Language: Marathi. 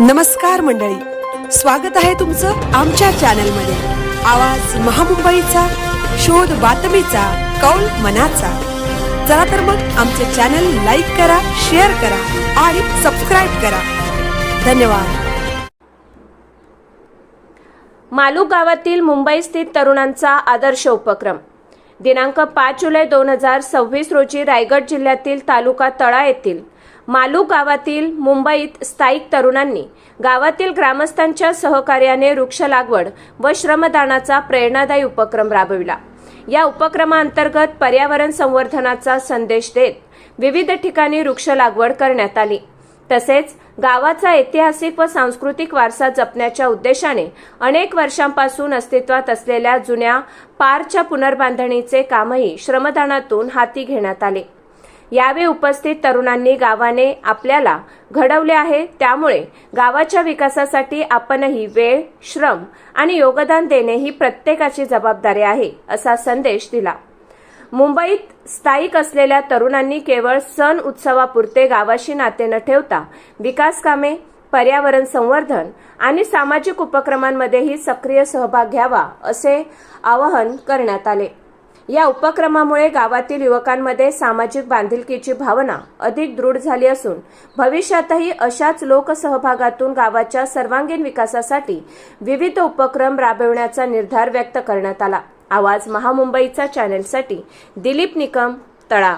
नमस्कार मंडळी, स्वागत आहे तुमचं आमच्या चॅनलमध्ये। आवाज महामुंबईचा, शोध बातमीचा, कौल मनाचा। चला तर मग आमचे चॅनल लाईक करा, शेअर करा आणि सबस्क्राइब करा। धन्यवाद। मालू गावातील मुंबई स्थित तरुणांचा आदर्श उपक्रम। दिनांक 5 जुलै 2026 रोजी रायगड जिल्ह्यातील तालुका तळा येथील मालू गावातील मुंबईत स्थायिक तरुणांनी गावातील ग्रामस्थांच्या सहकार्याने वृक्ष लागवड व श्रमदानाचा प्रेरणादायी उपक्रम राबविला। या उपक्रमाअंतर्गत पर्यावरण संवर्धनाचा संदेश देत विविध ठिकाणी वृक्ष लागवड करण्यात आली। तसेच गावाचा ऐतिहासिक व सांस्कृतिक वारसा जपण्याच्या उद्देशाने अनेक वर्षांपासून अस्तित्वात असलेल्या जुन्या पारच्या पुनर्बांधणीचे कामही श्रमदानातून हाती घेण्यात आले। यावेळी उपस्थित तरुणांनी गावाने आपल्याला घडवले आहे, त्यामुळे गावाच्या विकासासाठी आपणही वेळ, श्रम आणि योगदान देणे ही प्रत्येकाची जबाबदारी आहे, असा संदेश दिला। मुंबईत स्थायिक असलेल्या तरुणांनी केवळ सण उत्सवापुरते गावाशी नाते न ठेवता विकास कामे, पर्यावरण संवर्धन आणि सामाजिक उपक्रमांमध्येही सक्रिय सहभाग घ्यावा, असे आवाहन करण्यात आले। या उपक्रमामुळे गावातील युवकांमध्ये सामाजिक बांधिलकीची भावना अधिक दृढ झाली असून भविष्यातही अशाच लोकसहभागातून गावाच्या सर्वांगीण विकासासाठी विविध उपक्रम राबविण्याचा निर्धार व्यक्त करण्यात आला। आवाज महामुंबईचा चॅनेलसाठी दिलीप निकम, तळा।